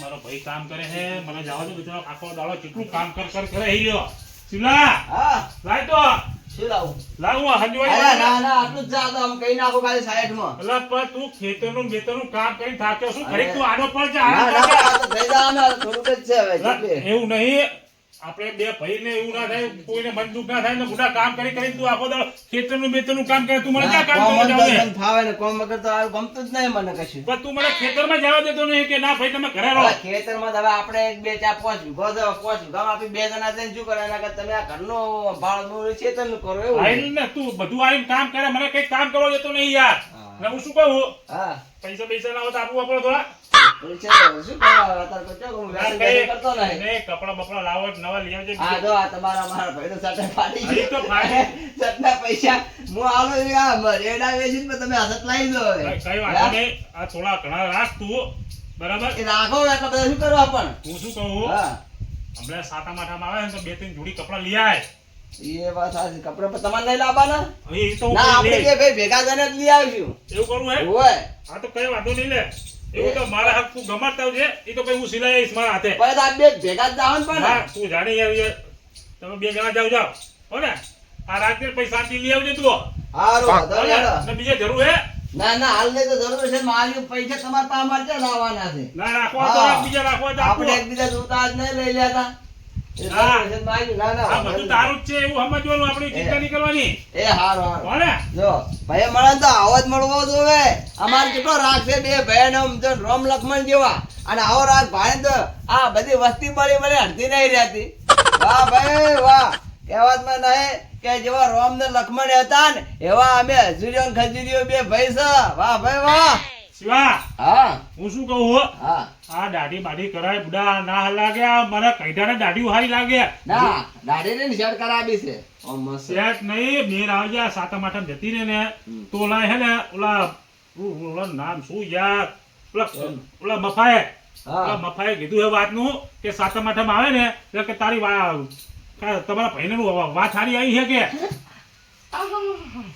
મારો ભાઈ કામ કરે છે મને જવા દો બિચારો આખો દાડો કેટલું કામ કરે હઈ રહ્યો શિવલા હા લાય તો શું લાવું લાવું હંજવાઈ અરે ના ના આટલું જ જાતો આમ કઈ નાખો ખાલી સાઈડમાં અલા પણ તું ખેતરનું બેતરનું કામ કરીને થાક્યો છું ઘડીક તું આડો પડ જા ના આરામ ના કર. આ તો થઈ જવાનું થોડુંક જ છે હવે જેટલી. એવું નહીં આપણે બે ભાઈને એવું ના થાય કોઈને મન દુખ ના થાય ને ગુડા કામ કરી તું આખો દાડો ખેતરનું બેતરનું કામ કરે તું મને ક્યાં કામ કરવા જાવ કોમ ફાવે ને કોમ વગર તો આ ગમતું જ નહીં મને કશું પણ તું મને ખેતરમાં જવા દેતો નહીં કે ના ભાઈ તમે ઘરે રહો હવે ખેતરમાં તો હવે આપણે 1 2 4 5 વીઘો છે 5 વીઘામાં આપણે બે જણા થઈને શું કરે એના કરતા તમે આ ઘરનો ભાળનું ખેતરનું કરો એવું આઈને ને તું બધું આવીને કામ કરે મને કઈ કામ કરવા દેતો નહીં યાર ને હું શું કહું હા પૈસા ના હોય તો આપવું આપણે થોડા શું કરવા અત્યારે કોઈ ચોક હું યાર વેસી કરતો નહીં ને કપડા બપડા લાવો નવા લઈ આવજે આ જો આ તમારા મારા ભાઈનો સટે ફાટી હજી તો ફાટે. સટના પૈસા હું આલો આ રેડા વેચીને પણ તમે હાથ લાવી દો હવે. કઈ વાંધો નહીં આ થોડા ઘણા રાખ તું બરાબર એ રાખો એટલે બધા શું કરવા પણ હું શું કહું હા હમણાં સાતા માઠામાં આવે ને તો બે ત્રણ જોડી કપડા લઈ આય એ વાત સાચી કપડા પણ તમારે નહીં લાવવાના હવે એ તો હું ના આપણે લઈ બે ભાઈ ભેગા થઈને જ લઈ આવીશું એવું કરવું હે ઓય આ તો કઈ વાંધો નહીં લે એવું તો મારા હક તું ગમાડતા છે એ તો કઈ હું સિલાઈ આવીશ મારા હાથે પણ આ બે ભેગા જ જાવ પણ હા તું જાણે યાર તમે બે જણા જાઓ હો ને આ રાત્રે પૈસા શાંતિ લઈ આવજે તું હારું વાંધો નહીં હેડો. ને બીજે જરૂર હે ના ના હાલ નહીં તો જરૂર છે મારી પૈસા તમારા પાસે અમારે ક્યાં લાવવાના છે ના રાખવા તો હા. રાખ, બીજા રાખવા તો આપો. આપણે એકબીજા જોતા જ નહીં લઈ લેતા એ હા. જરૂર છે મારી. ના ના આ બધું તારું જ છે એવું સમજવાનું આપણે ચિંતા નહીં કરવાની એ હારું હારું હો ને જો ભાઈ મળે ને તો આવો જ મળવો જોવે અમારે કેટલો રાગ છે બે ભાઈ ને આમ જો રામ લક્ષ્મણ જેવા અને આવો રાગ ભાઈ તો આ બધી વસ્તી પડી મને અડધી નહીં રહેતી વાહ ભાઈ વાહ કહેવતમાં નહીં કે જેવા રામ ને લક્ષ્મણ હતા ને એવા અમે હજુરીઓ ને ખજૂરીઓ બે ભાઈ છે વાહ ભાઈ વાહ શિવા હા હું શું કહું હો હા આ દાઢી બાઢી કરાય બુડા ના લાગ્યા મને કઈડાને દાઢી હારી લાગે ના દાઢી ને નિશાળ કરાવી છે ઓ મસ્ત સેટ નહીં મેર આવી જાય સાતમ આઠમ જતી રહે ને તો ઓલા હે ને ઓલા નામ શું યાર ઓલા મફાએ હા મફાએ કીધું એ વાતનું કે સાતમ આઠમ આવે ને એટલે કે તારી તમારા ભાઈને વાત સારી આવી છે કે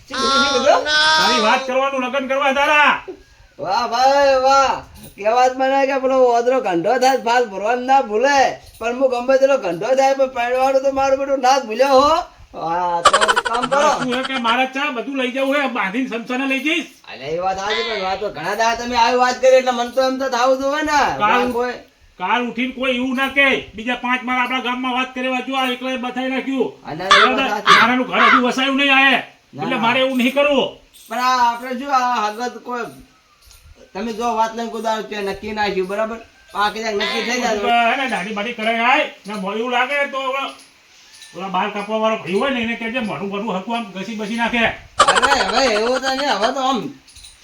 તારી વાત કરવાનું લગ્ન કરવા તારા વાહ ભાઈ વાહ કહેવત મને કે પેલો ઓદરો ઘંટો થાય ફાલ ભરવાનું ના ભૂલે પણ હું ગમે તેલો ઘંટો થાય પણ પહેરવાનું તો મારું બેટું ના જ ભૂલ્યો હો હા તો એક કામ કરો શું હે કે મારે ચા બધું લઈ જવું હે બાંધીને સમસાને લઈ જઈશ અલે એ વાત આજે પણ વાત તો ઘણા દાડા તમે આવી વાત કરી એટલે મને તો એમ તો થાવું જોવે ને કાલ- કોઈ કાલ ઉઠીને કોઈ એવું ના કહે બીજા 5 મારા આપણા ગામમાં વાત કરવા જો આ એકલા બતાવી નાખ્યું અને એ વાત સાચી. મારાનું ઘર હજુ વસાયું નહીં આયે એટલે મારે એવું નહીં કરવું પણ આ આપણે શું આ હગત કોઈ તમે જો વાત લઈને કુદાર કે નક્કી નાખ્યું બરાબર આ કદાચ નક્કી થઈ જાય હે ને દાઢી બાઢી કરાય આય ને એવું લાગે તો ઓલા બાલ કાપવા વાળો ભાઈ હોય ને એને કહેજે મોઢું બધું હરખું આમ ઘસી બસી નાખે અરે હવે એવું તો નહીં હવે તો આમ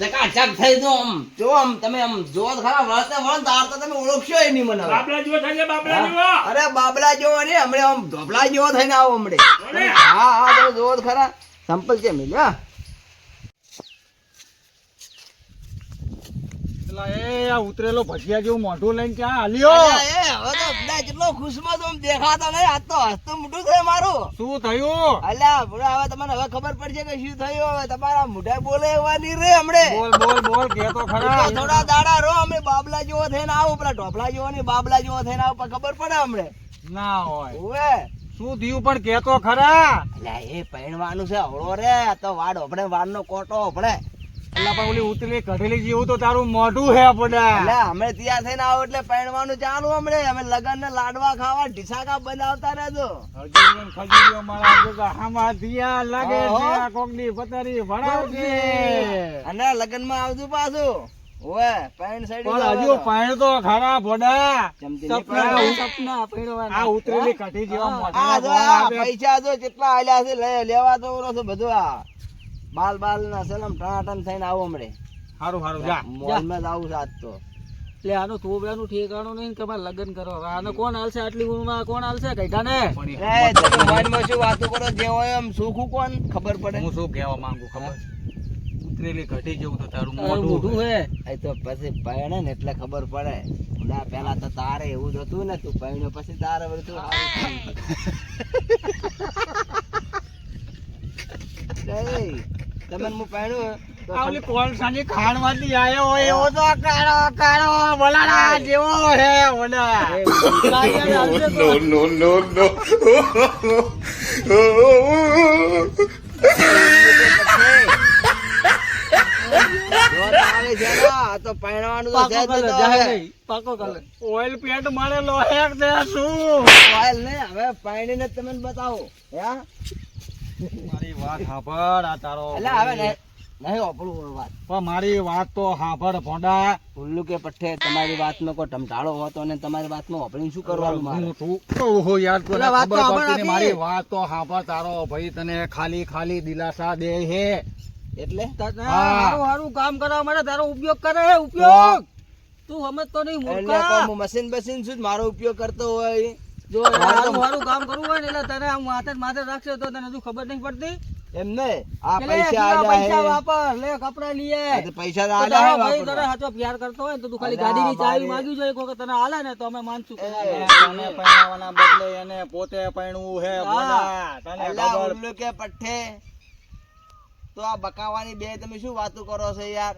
ચકાચક થઈ તો આમ જો આમ તમે આમ જો તો ખરા વળતે વળન તાર તો તમે ઓળખશો ય નહીં મને હવે. બાબલા જેવો થાય છે બાબલા જેવો અરે બાબલા જેવો ને હમણે આમ ધોપલા જેવો થઈને આવો હમણે અરે. હા હા તમે જોવો તો ખરા સંપલ છે મિલ્યા આ ઉતરેલો ભજીયા જેવું મોઢું લઈને ક્યાં હાલ્યો અરે એ હવે તો બધા જેટલો ખુશમાં તો આમ દેખાતો નહીં આજ તો હસતું મોઢું છે મારું શું થયું અલ્યા બુડા હવે તમને હવે ખબર પડશે કે શું થયું હવે તમારા મોઢા બોલે એવા નહીં રે હમણે બોલ બોલ બોલ કે તો ખરા તો થોડા દાડા રહો અમે બાબલા જેવો થઈને આવો પેલા ઢોપલા જેવો નહીં બાબલા જેવો થઈને આવો પણ ખબર પડે હમણે ના હોય ઓવે શું થયું પણ કે તો ખરા અલ્યા એ પૈણવાનું છે હવળો રે આ તો વાડ ઓપડે વાડનો કોટો ઓપડે એટલે પણ ઓલી ઉતરેલી કઢેલી જેવું તો તારું મોઢું હે પડ્યા એટલે અમે તૈયાર થઈને આવો એટલે પૈણવાનું ચાલુ હમણે અમે લગન ને લાડવા ખાવા ઢીસાકા બનાવતા રહેજો હજુરીઓ ને ખજૂરીઓ મારા ભેગા હામાં દિયા લાગે ઓહો. છે આ કોકની પતારી ભણાવજે અને લગન માં આવજો પાછું ઓવે પૈણ સાઈડ પણ હજુ પાણ તો ખરા ભોડા ચમચી આ ઉતરેલી કઢી જેવા આ મોઢા જો આ પૈસા જો કેટલા આલ્યા છે લેવા તો ઓલો છે બધું આ બાલ બાલ ના સલમ ટનાટન થઈને આવો હમણે હારું હારું જા મોલ માં જ આવું છે આજ તો એટલે આનું થોબડાનું ઠેકાણું નહીં કે તમારે લગ્ન કરો હવે આને કોણ હાલશે આટલી ઉંમરમાં કોણ હાલશે કઈટાને એ તમે મોનમાં શું વાતો કરો જે હોય એમ સુખું કોણ ખબર પડે હું શું કહેવા માંગુ ખબર ઉતરેલી કઢી જેવું તો તારું તારું મોઢું મોઢું હે એ તો પછી પૈણે ને એટલે ખબર પડે ના પેલા તો તારે એવું જ હતું ને તું પૈણ્યો પછી તારે બધું સારું થયું. એ, તમે હું પૈણ્યું આ ઓલી કોલસાની ખાણમાંથી આયો હોય એવો તો કાળો કાળો બોલાડા જેવો હે ઓલા. જો તારે છે ને, આ તો પરણવાનું તો છે જ પાકો નહીં તો કલર જાય હવે. નહીં, પાકો કલર. ઓઇલ પેન્ટ મારેલો હે તે શું? મોબાઈલ નહીં, હવે પરણીને જ તમને બતાવો હે મારી વાત સાંભળ આ તારો. એટલે હવે નહીં ઓપડું વાત પણ મારી વાત તો સાંભળ ભોંડા. ઉલ્લુ કે પઠ્ઠે તમારી વાતમાં કોઈ ટમટાળો હોતો ને તમારી વાતમાં ઓપડીને શું કરવાનું મારે? હું તું કહું છું યાર, તને એટલે વાત તો ખબર સાંભળ પડતી નહીં. આખી. મારી વાત તો સાંભળ. તારો ભાઈ તને ખાલી ખાલી દિલાસા દે હે. એટલે તને હા. હારું હારું કામ કરવા માટે તારો ઉપયોગ કરે છે, ઉપયોગ. તું સમજતો નહીં એટલે મૂર્ખા. કોઈ હું મશીન બશીન શું જ મારો ઉપયોગ કરતો હોય? જો હારું હારું કામ કરવું હોય ને એટલે તને આમ માથે ને માથે રાખશે તો તને હજુ ખબર નહીં પડતી. એમ નહીં, આ એટલે પૈસા એટલા આલ્યા પૈસા હે. વાપર, લે કપડા લીએ. આ તો પૈસા તો તો આલ્યા તારો હે ભાઈ તારે વાપરવા. સાચો પ્યાર કરતો હોય ને તો તું ખાલી અલા, ગાડીની ચાવી મારી- માંગી જોઈએ કોઈ તને હાલે ને તો અમે માનશું કે ના, એ, ના. તને પરણાવવાના બદલે એને પોતે પરણવું હે હા. ભોંડા. તને અલા, ખબર. ઉલ્લુ કે પઠ્ઠે તો આ બકાવાની બે તમે શું વાતો કરો છો યાર?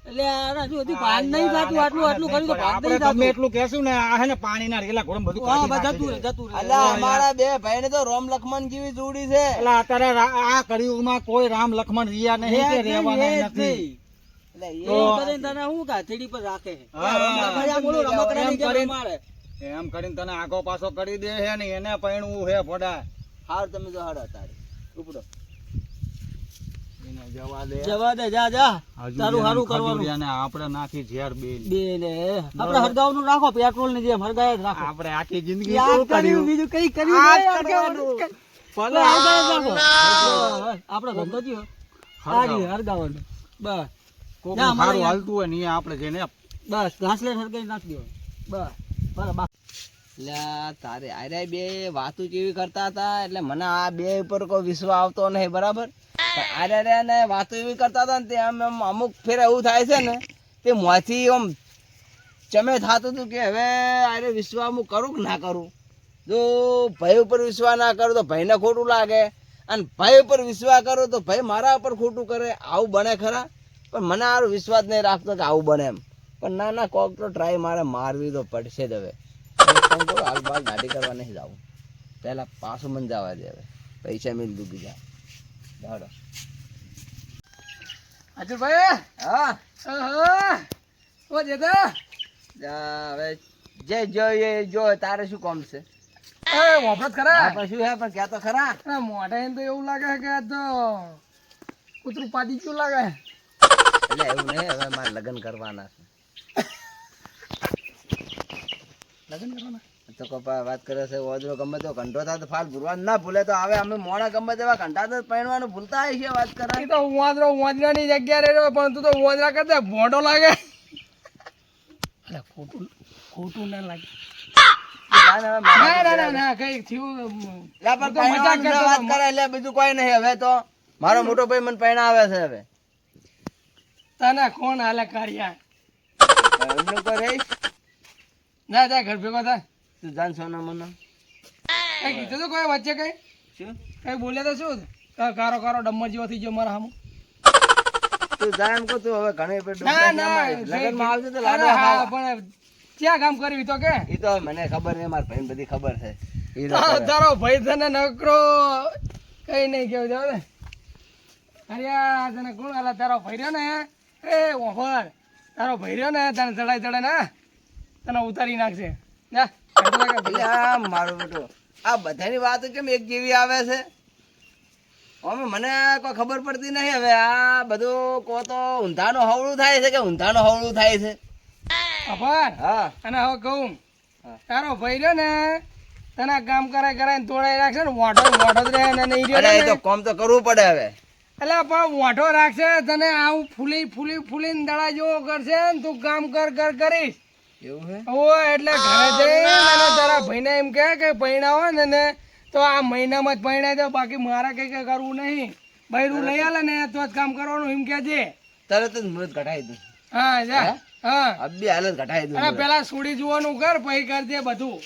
એટલે આના શું હજી ભાન નહીં થતું, આટલું આટલું કર્યું તો ભાન આપણે નહીં ગમે થતું. એટલું કહેશું ને આ હે ને પાણીના રેલા ઘોડે બધું હા, કાઢી બસ નાખે જતું છે. રહે, જતું રહે. અલા, અમારા બે ભાઈને તો રોમ લક્ષ્મણ જેવી જોડી છે. એટલે અત્યારે આ કળિયુગમાં કોઈ રામ લક્ષ્મણ રિયા નહીં કે રહેવાના નથી. એટલે એ એ કરીને તને શું કાથેડી પર રાખે છે. હા. ભાઈ આ બોલો રમકડાની જેમ રમાડે. એમ કરીને તને આગો પાછો કરી દે છે ને એને પરણવું હે ભોડા. હાર તમે તો હાર તારે ઉપડો. એને જવા દે. જવા દે, જા જા તારું સારું કરવાનું. ખજૂરિયાને આપણે નાખી ઝેર બે. બે ને આપણે હરગાવનું રાખો, પેટ્રોલ ની જેમ હરગાય જ રાખો. આપણે આખી જિંદગી યાદ શું કર્યું, કર્યું? બીજું કઈ કર્યું આ જ નહીં, કરવાનું. ભલે હરગાય જ રાખો. આપણો ધંધો થયો આ રહ્યું, હરગાવાનું. બસ કોકનું ના, અમારે સારું યાર- હાલતું હોય ને એ આપણે જેને બસ ઘાસલે હરગાઈ નાખી દો. બસ બરાબર. એટલે તારે આરે બે વાતો કેવી કરતા હતા એટલે મને આ બે ઉપર કોઈ વિશ્વાસ આવતો નહીં, બરાબર? પણ આરે ને વાતો એવી કરતા હતા ને તે આમ અમુક ફેર એવું થાય છે ને તે મોંથી આમ ચમે થતું હતું કે હવે આરે વિશ્વાસ હું કરું કે ના કરું. જો ભાઈ ઉપર વિશ્વાસ ના કરું તો ભાઈને ખોટું લાગે, અને ભાઈ ઉપર વિશ્વાસ કરું તો ભાઈ મારા ઉપર ખોટું કરે. આવું બને ખરા? પણ મને આરો વિશ્વાસ નહીં રાખતો કે આવું બને એમ. પણ ના ના, કોક તો ટ્રાય મારે મારવી તો પડશે જ હવે. હાલ બાર ગાડી કરવા નહીં જાવું, પેલા પાછું મને જવા દે. હવે પૈસા મિલ દું બીજા દાડો. અજુભાઈ હા ઓ જેદા હવે જે જોઈએ એ જો. તારે શું કામ છે? એ વાપરત ખરા આપણે શું હે પણ ક્યાં તો ખરા. મોઢા એમ તો એવું લાગે કે આ તો કૂતરું પાડી ગયું લાગે. એટલે એવું નહીં, હવે મારે લગ્ન કરવાના છે. લગ્ન કરવાના? તો કપા વાત કરે છે ઓજરો ગમે તો ઘંટો થાય તો ફાલ ભૂરવાનું ના ભૂલે તો હવે અમે મોણા ગમે તેવા ઘંટા તો પહેરવાનું ભૂલતા હોય છે વાત કરે. એ તો વાંદરાની જગ્યા રહ્યો પણ તું તો વાંદરા કરતા મોઢો લાગે. ખોટું ના લાગે. ના કઈ થયું. લા પણ પહેરવાનું છે વાત કરે એટલે બીજું કોઈ નહીં. હવે તો મારો મોટો ભાઈ મને પહેણાવે છે. હવે તને કોણ હાલે કાર્યા? એમનું કોઈ રહીશ ના જા ઘર ભેગો થાય. તું જાણ સોના મને કઈ કીધું તો કોઈ વચ્ચે કઈ શું કઈ બોલે તો શું કારો કારો ડમ્મર જેવો થઈ ગયો મારા સામું. તું જા એમ કહું. તું હવે ઘણી પેટ ના ના લગ્નમાં આવશે તો અરે લાડવા હા, ખાવા. પણ ક્યાં કામ કર્યું તો કે ઈ તો મને ખબર નહીં, મારા ભાઈને બધી ખબર છે. ઈ તો કરે. તારો ભાઈ તને નકરો કઈ નહીં કેવું જાવ ને. અરે આ તને કોણ હાલે? તારો ભાઈ રહ્યો ને એ ઓફર તારો ભાઈ રહ્યો ને તને ચડાઈ ચડે ને તને ઉતારી નાખશે. જા એટલે આ મારું બેટું આ બધાની વાતો કેમ એક જેવી આવે છે? હવે મને કોઈ ખબર પડતી નહીં. હવે આ બધું કો તો ઊંધાનું હવળું થાય છે કે ઊંધાનું હવળું થાય છે. ઓફર હા અને હવે કહું હા. તારો ભાઈ રહ્યો ને તને કામ કરાય કરાય તોડાઈ રાખશે ને વાંઢો વાંઢો જ રહે ને ઈ રહ્યો અરે એ ને તો કામ તો કરવું પડે હવે. એટલે પણ વાંઢો રાખશે તને આવું ફૂલીને દડા જેવો કરશે ને તું કામ કર કરીશ. એવું છે? ઓ એટલે ઘરે જઈને અને તારા ભાઈને એમ કે પૈણાવો ને તો આ મહિનામાં જ પૈણાઈ દો, બાકી મારા કઈ કરવું નહીં. બૈરું લઈ આલે ને તો જ કામ કરવાનું એમ કે છે. તરત જ મુહૂર્ત ઘટાઈ દઉં. હા જા હા અબી હાલત ઘટાઈ દઉં. અને પેલા સુડી જોવાનું કર પછી કરજે બધું.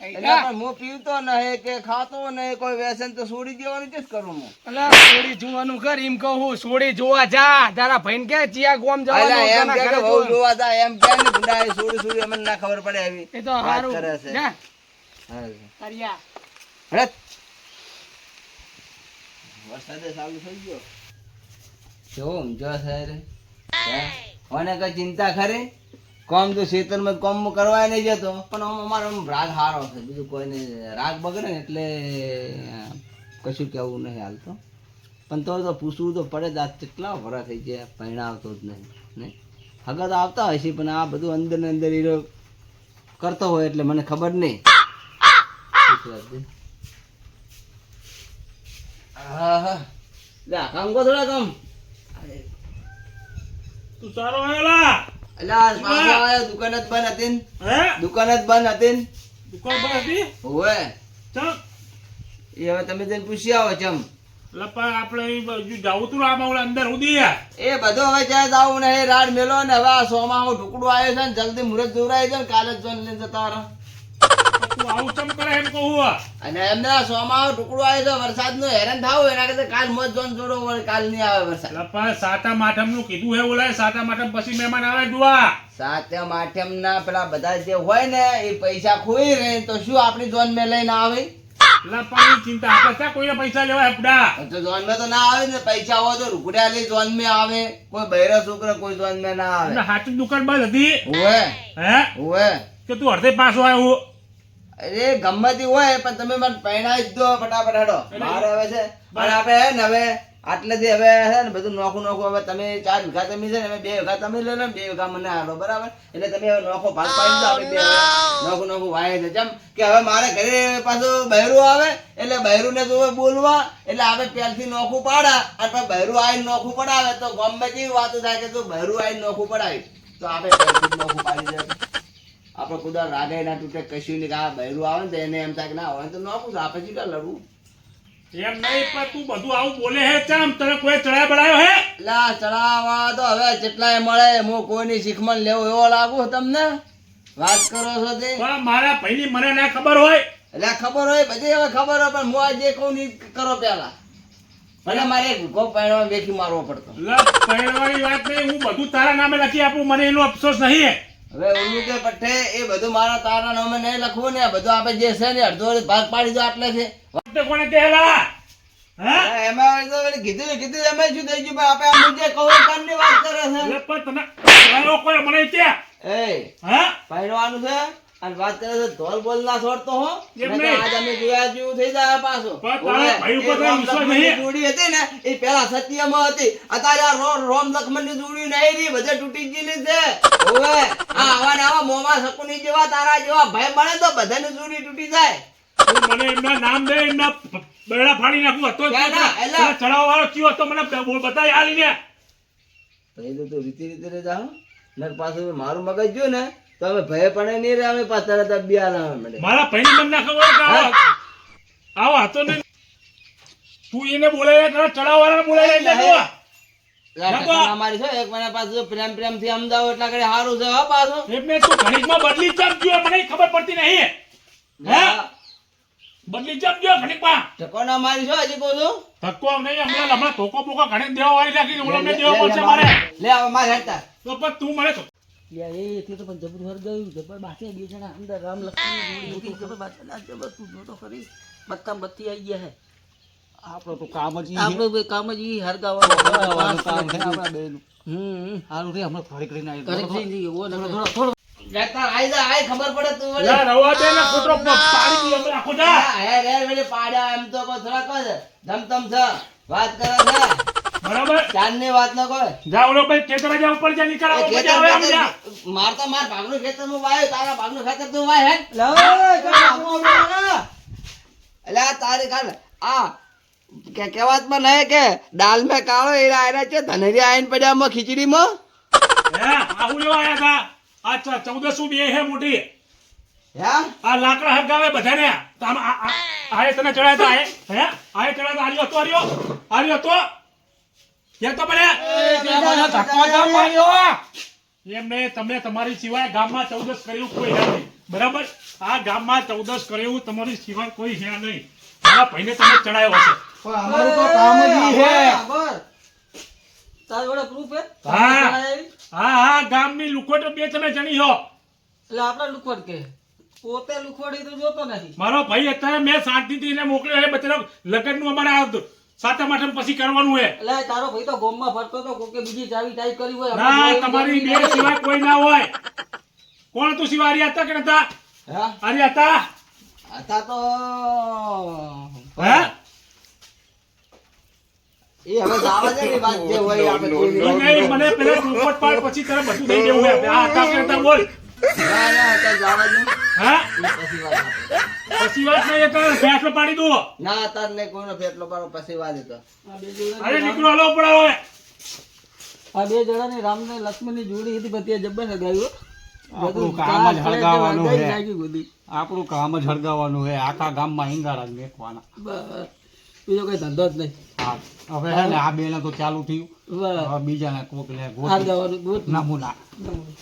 એટલે પણ હું પીવતો નહીં કે ખાતો નહીં, કોઈ વ્યસન તો છોડી દેવાનું છે જ કરું હું. અલા સોડી જોવાનું કર એમ કહું હું સોડી જોવા જા તારા ભાઈને કે ચિયા ગોમ અલા જવાનું એમ તને કે ઘરે બહુ જોવાનું. જોવા જાય એમ કે ને ભૂંડા એ છોડી અમને ના ખબર પડે એવી એ તો વાત હારું કરે છે. જા હા. કરિયા અરે વરસાદે ચાલુ થઈ ગયો. કેવો ઊંઝો છે રે. હે? કોને કઈ ચિંતા ખરી? કોમ તો ખેતરમાં કોમ કરવા નહીં જતો, પણ આમ અમારો આમ રાગ હારો છે, બીજું કોઈને રાગ બગડે ને એટલે કશું કેવું નહીં હાલતો. પણ તો પૂછવું તો પડે જ. આ કેટલા વરા થઈ ગયા પરિણામ આવતો જ નહીં. હગા તો આવતા હશે પણ આ બધું અંદર ને અંદર હીરો કરતો હોય એટલે મને ખબર નહીં. હા હા લે કામ કો થોડા કામ. તું સારો આવેલા અલ્યા પાછો આયો. દુકાન જ બંધ હતી ને? હે દુકાન જ બંધ હતી ને? દુકાન પર હતી હોવે. ચમ એ હવે તમે જઈને પૂછી આવો ચમ. લપા આપણે અહીં બાજુ જાવું તું આમાં ઓલા અંદર ઉડી એ બધો હવે ત્યાં જાવું ને એ રાડ મેલો ને હવે આ સોમાં ઢુકડું આવ્યો છે ને જલ્દી મુહૂર્ત જોરાય છે ને કાલે જ જોઈને લઈને જતા રહો. તું આવું ચમ કરે એમ કહું અને એમને આ સોમાં ઢુકડું આવ્યો છે વરસાદ નું હેરાન થાવું એના કરતા કાલ મોજ જોન જોડો વળી કાલ નહીં આવે વરસાદ. લપા સાતા માઠમ નું કીધું હે ઓલા સાતા માઠમ પછી મહેમાન આવે ડુઆ સાતમ આઠમ ના પેલા બધા જે હોય ને એ પૈસા ખોઈ રહે તો શું આપણી જોન મેં લઈને આવે? લપાની ચિંતા આપણે ક્યાં કોઈને પૈસા લેવા હેપડા તો જોન માં તો ના આવે ને. પૈસા હોય તો રૂકડ્યા લઈ જોન માં આવે. કોઈ બૈરા છોકરા કોઈ જોન માં ના આવે. હાચી દુકાન બંધ હતી હોવે હે હોવે. કે તું અડધે પાછો આવ્યો અરે ગમતી હોય પણ તમે મને પહેણાવી જ દો ફટાફટ હેડો. મારે હવે છે પણ આપણે હે ને હવે આટલેથી હવે છે ને બધું નોખું નોખું હવે તમે 4 વીઘા તમે છે ને હવે 2 વીઘા તમે લઈ લો ને 2 વીઘા મને હાલો બરાબર. એટલે તમે હવે નોખો ભાગ પાડી દો. આપણે 2 નોખું નોખું વાય છે જેમ કે હવે મારે ઘરે પાછું બહેરું આવે એટલે બહેરું ને જોવે બોલવા એટલે આપણે પહેલથી નોખું પાડા અને પછી બહેરું આવીને નોખું પડાવે તો ગામમાં કેવી વાતો થાય કે તું બહેરું આવીને નોખું પડાવી તો આપણે પહેલથી જ નોખું પાડી દે. આપણે કુદા રાગે ના તૂટે કશું નહીં. આ બહેરું આવે ને તો એને એમ થાય કે ના હોય તો નોખું તો આપણે સીધા લડવું. એમ નહીં પણ તું બધું આવું બોલે હે ચમ તને કોઈ ચડાય બડાયો હે લા ચડાવવા તો હવે જેટલાય મળે હું કોઈની શીખમણ લેવું એવો લાગુ તમને વાત કરો છો તે. પણ મારા ભાઈની મને ના ખબર હોય એટલે ખબર હોય બધી હવે ખબર હોય પણ હું આ જે કહું ની કરો પેલા. ભલે મારે એક ભૂખો પાડવા વેખી મારવો પડતો. પહેરવાની વાત નહીં હું બધું તારા નામે લખી આપું મને એનો અફસોસ નહીં હવે ઓલું કે પઠ્ઠે એ બધું મારા તારા નામે નહીં લખવું ને. બધું આપણે જે છે ને અડધો ભાગ પાડી દો આટલે છે. તે કોને કહેલા હે એમાં તો વળી કીધું એમ શું થઈ ગયું ભાઈ? આપણે આ મુદ્દે કહું કામની વાત કરે છે. એટલે પણ તને ચડાયો કોઈ મને કે એ હે પાડવાનું છે અને વાત કરે છે ધોલ બોલ ના છોડતો હો. એમ નહીંતર નહીં. આજ અમે જોયા જેવું થઈ જાય પાછું. પણ તારા ભાઈ ઉપર તારો વિશ્વાસ નહીં. જોડી હતી ને એ પેલા સત્યમાં હતી. અત્યારે આ રોમ લક્ષ્મણ ની જોડી નહીં રહી બધે તૂટી ગયેલી છે. ઓવે આ આવા ને આવા મોમાં શકુની જેવા તારા જેવા ભાઈ બને તો બધાની જોડી તૂટી જાય. તું મને એમના નામ દે એમના બેડા ફાડી નાખું હતો ના, ના, એલા. ચડાવવા વાળો કયો હતો મને બતાવી આલીને પહેલું તો રીતિ રે જાઓ ને પાછું મારું મગજ જો ને તો અમે ભય પણ નહીં રે. અમે પાછળ તરત બિયાર આવે મળે. મારા ભાઈની મને ના ખબર હોય કે આવો હતો ને તું એને બોલાય તારા ચડાવવાળાને બોલાય એટલે અમારી છે એક મહિના પાછું પ્રેમ થી સમજાવો એટલા કરે સારું છે હો પાછું. એમને તું ઘણીકમાં બદલી જમ ગયો મને ખબર પડતી નહીં હે બદલી જમ ગયો ઘણીકમાં ઠકોના મારી છો હજી કહું છું. ધક્કો નહીં હમણાં ધોકો બોકો ઘણી દેવા વાળી રાખી ઓળમને દેવો પડશે મારે લે હવે મારે હેડતા. તો પણ તું મને આપણો તો કામ જ ઈ આપણે બે કામ જ ઈ હરગાવાનું કામ છે આપણા બેનું. હારું રે હમણાં ફરી કરીને આવી. લેતા આઈ જા આઈ ખબર પડે તું વળી. યાર રવા દે ને ખોટો પાડી દી અમે આખો જા હે રે વળી પાડ્યા એમ તો કોઈ થોડા કહે ધમધમ છે વાત કરે છે બરાબર ચાંદની વાત ન કોઈ. જા ઓલો ભાઈ ખેતરા જા ઉપર જા નીકળ આવો મજા આવે આમ જા માર તો માર ભાગનું ખેતર માં વાયો તારા ભાગનું ખેતર તું વાય હે. એટલે આ તારી કાલ આ કે કહેવાતમાં નહીં કે દાલ મેં કાળો એરા આયરા છે ધનેરી આઈને પડ્યા માં ખીચડીમાં. હે આહુ લેવા આયા હતા અચ્છા 1400 બે હે મોટી હે આ લાકડા હરગાવે બધાને તો આમ આએ તને ચડાય તા હે આએ ચડાય તા આર્યો તો કે તો બલે ધક્કો જામ માર્યો. એમને તમે તમારી સિવાય ગામમાં 14 કર્યું કોઈ હે નહીં બરાબર આ ગામમાં 14 કર્યું તમારી સિવાય કોઈ હે નહીં મારા ભાઈને તમે ચડાયો હશે પણ અમારું તો કામ જ ઈ હે. તારા જોડે proof હે? હા. એટલે હા ગામની લુખોટો બે તમે જણી હો આપણા લુખવટ કે પોતે લુખવડી તો જોતો નથી. મારો ભાઈ અત્યારે મેં શાંતિથી એને મોકલ્યો છે બચારો લગ્નનું અમારા સાતમ આઠમ પછી કરવાનું છે એટલે તારો ભાઈ તો ગોમમાં ફરતો તો કોકે બીજી ચાવી ટાઈપ કરી હોય. ના તમારી બે સિવાય કોઈ ના હોય કોણ તું સિવાય આર્યા હતા કે નતા હા આર્યા હતા હતા તો હે એ હવે જાવા દે ને વાત જે હોય આપણે જોઈ નહીં, નહીં, મને પેલા ચોખવટ પાડ પછી તારે બધું થઈ જવું છે આ હતા કે નતા બોલ ના ના અત્યારે જાવા દે હા ઈ પછી વાત આપણે. પછી વાત નહીં એ તારે ફેંસલો પાડી દો ના અત્યારે નહીં કોઈનો ફેટલો પાડો પછી વાત હતો આ બે જણા- અરે નીકળો હલો પડાવે આ બે જણાની રામ ને લક્ષ્મણ ની જોડી હતી બધી જબ્બર લગાવ્યું. આપણું કામ જ હળગાવવાનું હળગાઈ હે. નાખ્યું બધી. આપણું કામ જ હળગાવવાનું હે આખા ગામમાં હિંગારા જ મેકવાના. બસ. બીજો કઈ ધંધો જ નહીં. હા હવે હે ને આ બેને તો ચાલુ થયું બસ. હવે બીજાને કોક લે ગોતી હળગાવાનું ગોત. નમૂના નમૂના.